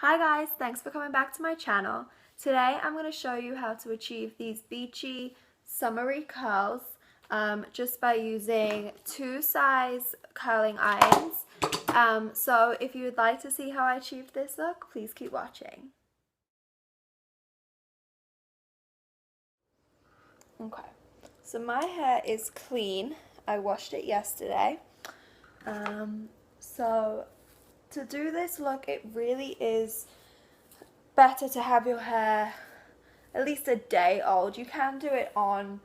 Hi guys, thanks for coming back to my channel. Today I'm going to show you how to achieve these beachy summery curls just by using 2-size curling irons. So if you would like to see how I achieved this look, please keep watching. Okay, so my hair is clean. I washed it yesterday. So to do this look, it really is better to have your hair at least a day old. You can do it on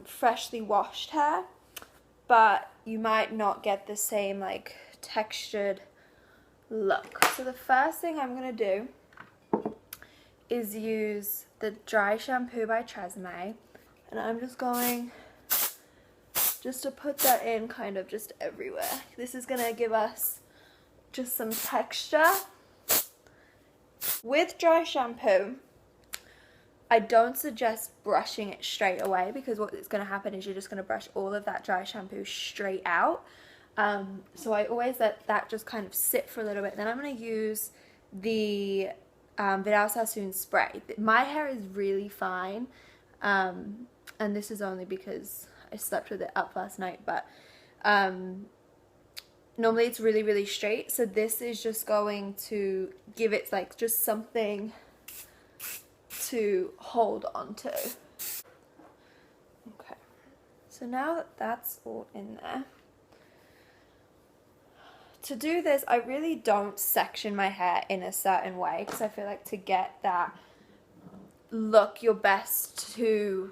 freshly washed hair, but you might not get the same like textured look. So the first thing I'm going to do is use the Dry Shampoo by Tresemme, and I'm just going to put that in kind of just everywhere. This is going to give us just some texture. With dry shampoo, I don't suggest brushing it straight away, because what is going to happen is you're just going to brush all of that dry shampoo straight out. So I always let that just kind of sit for a little bit. Then I'm going to use the Vidal Sassoon spray. My hair is really fine, and this is only because I slept with it up last night, but normally it's really, really straight. So this is just going to give it like just something to hold on to. Okay, so now that that's all in there, to do this I really don't section my hair in a certain way, because I feel like to get that look, you're best to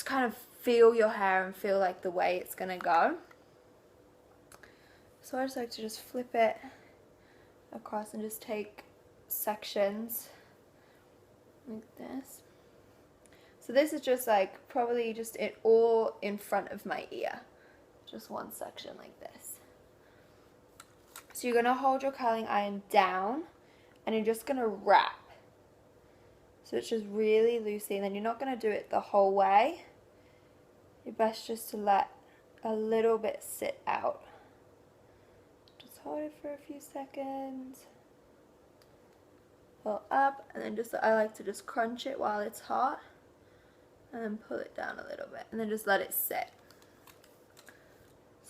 kind of feel your hair and feel like the way it's gonna go. So I just like to just flip it across and just take sections like this. So this is just like probably just it all in front of my ear, just one section like this. So you're gonna hold your curling iron down and you're just gonna wrap. So it's just really loosely, and then you're not gonna do it the whole way. You're best just to let a little bit sit out. Just hold it for a few seconds. Pull up, and then just I like to just crunch it while it's hot, and then pull it down a little bit, and then just let it sit.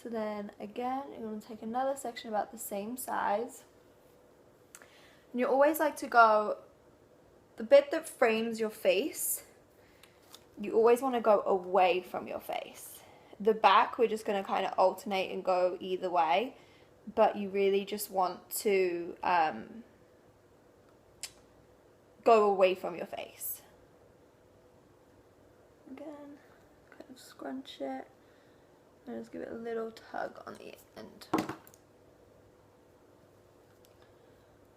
So then again, you're going to take another section about the same size, and you always like to go the bit that frames your face. You always want to go away from your face. The back, we're just going to kind of alternate and go either way, but you really just want to go away from your face. Again, kind of scrunch it and just give it a little tug on the end.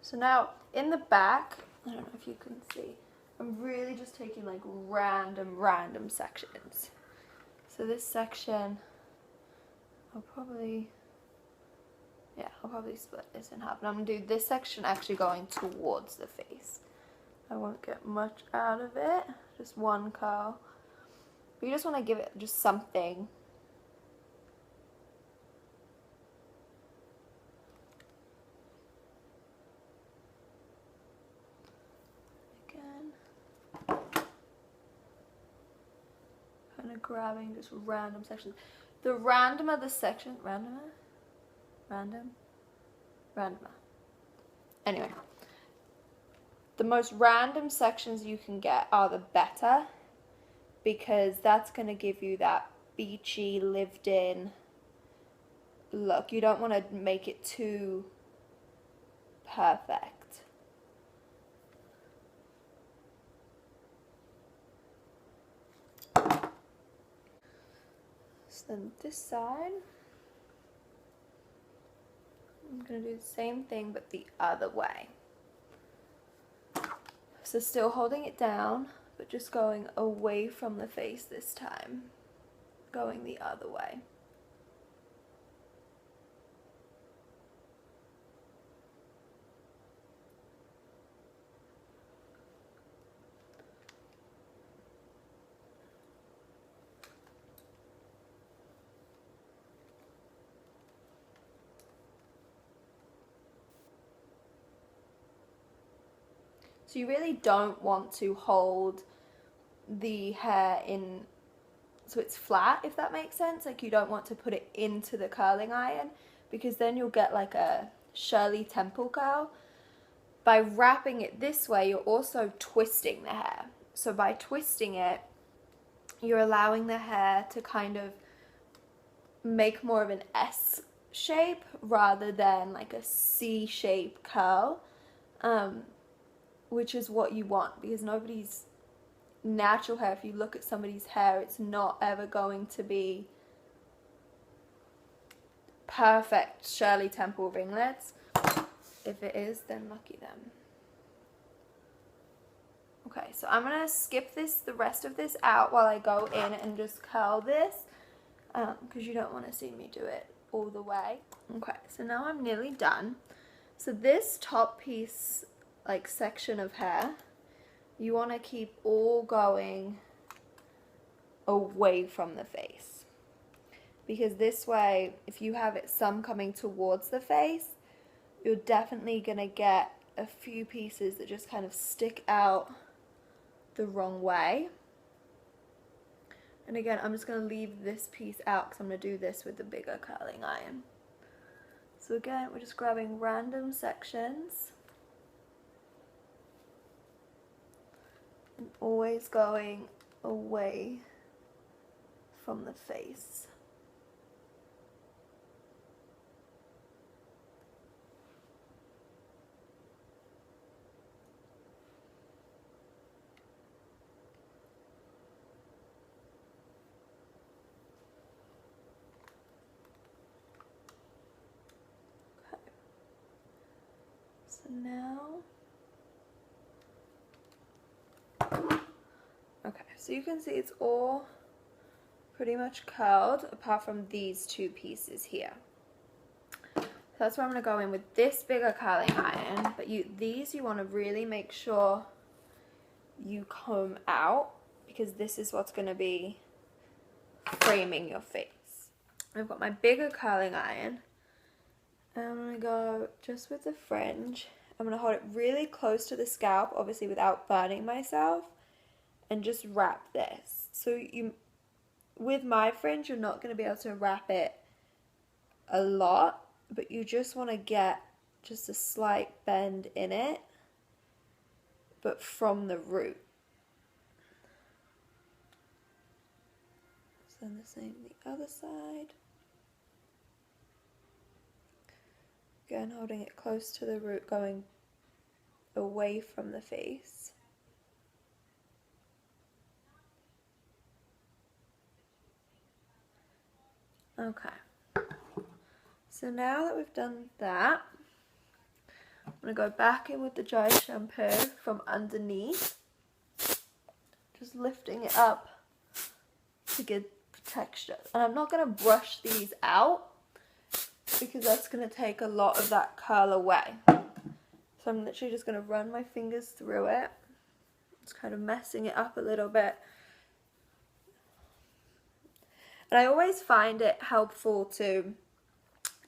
So now in the back, I don't know if you can see, I'm really just taking like random sections. So this section, I'll probably split this in half. And I'm going to do this section actually going towards the face. I won't get much out of it, just one curl. But you just want to give it just something. Again, kind of grabbing just random sections. The randomer the section, randomer. Anyway. The most random sections you can get are the better, because that's going to give you that beachy, lived-in look. You don't want to make it too perfect. So then this side, I'm going to do the same thing but the other way. So still holding it down, but just going away from the face this time, going the other way. So you really don't want to hold the hair in so it's flat, if that makes sense. Like you don't want to put it into the curling iron because then you'll get like a Shirley Temple curl. By wrapping it this way, you're also twisting the hair. So by twisting it, you're allowing the hair to kind of make more of an S shape rather than like a C shape curl, which is what you want, because nobody's natural hair, if you look at somebody's hair, it's not ever going to be perfect Shirley Temple ringlets. If it is, then lucky them. Okay, so I'm gonna skip the rest of this out while I go in and just curl this, because you don't want to see me do it all the way. Okay, so now I'm nearly done. So this top piece, like section of hair, you want to keep all going away from the face, because this way, if you have it some coming towards the face, you're definitely going to get a few pieces that just kind of stick out the wrong way. And again, I'm just going to leave this piece out because I'm going to do this with the bigger curling iron. So again, we're just grabbing random sections and always going away from the face. So now, okay, so you can see it's all pretty much curled apart from these two pieces here. So that's where I'm going to go in with this bigger curling iron, but these you want to really make sure you comb out, because this is what's going to be framing your face. I've got my bigger curling iron. I'm going to go just with the fringe. I'm going to hold it really close to the scalp, obviously without burning myself, and just wrap this. So with my fringe, you're not going to be able to wrap it a lot, but you just want to get just a slight bend in it, but from the root. So then the same the other side. Again, holding it close to the root, going away from the face. Okay. So now that we've done that, I'm going to go back in with the dry shampoo from underneath. Just lifting it up to get texture. And I'm not going to brush these out, because that's going to take a lot of that curl away. So I'm literally just going to run my fingers through it. It's kind of messing it up a little bit. And I always find it helpful to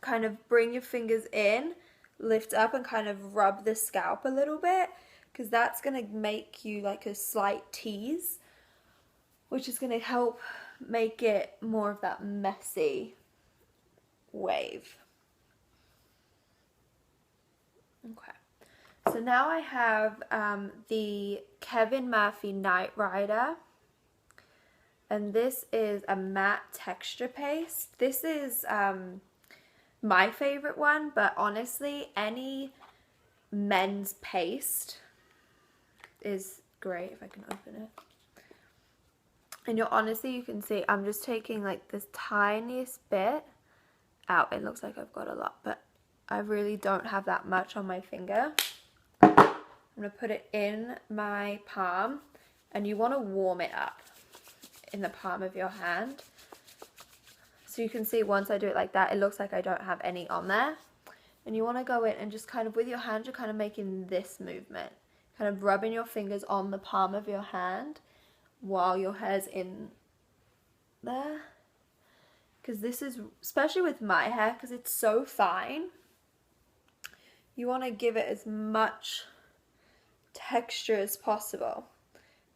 kind of bring your fingers in, lift up, and kind of rub the scalp a little bit, because that's going to make you like a slight tease, which is going to help make it more of that messy wave. Okay, so now I have the Kevin Murphy Night Rider, and this is a matte texture paste. This is my favorite one, but honestly, any men's paste is great. If I can open it. And you can see I'm just taking like this tiniest bit out. It looks like I've got a lot, but I really don't have that much on my finger. I'm going to put it in my palm, and you want to warm it up in the palm of your hand. So you can see once I do it like that, it looks like I don't have any on there. And you want to go in and just kind of with your hand, you're kind of making this movement, kind of rubbing your fingers on the palm of your hand while your hair's in there. Because this is, especially with my hair, because it's so fine, you want to give it as much texture as possible.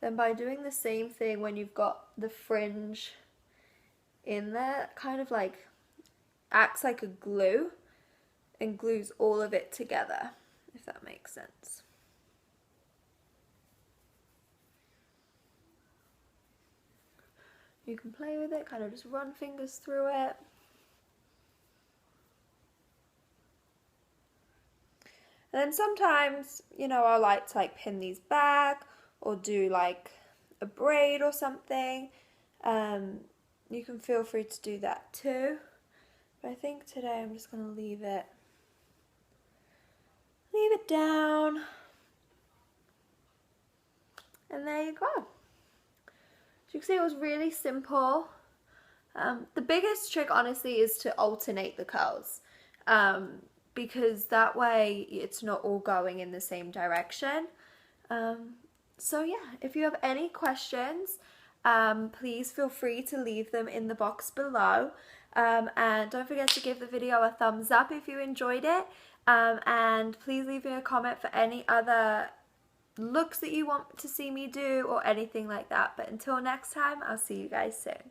Then by doing the same thing when you've got the fringe in there, kind of like acts like a glue and glues all of it together, if that makes sense. You can play with it, kind of just run fingers through it. And then sometimes, you know, I like to like pin these back or do like a braid or something. You can feel free to do that too. But I think today I'm just going to leave it down. And there you go. As you can see, it was really simple. The biggest trick, honestly, is to alternate the curls. Because that way it's not all going in the same direction. So yeah, if you have any questions, please feel free to leave them in the box below. And don't forget to give the video a thumbs up if you enjoyed it. And please leave me a comment for any other looks that you want to see me do or anything like that. But until next time, I'll see you guys soon.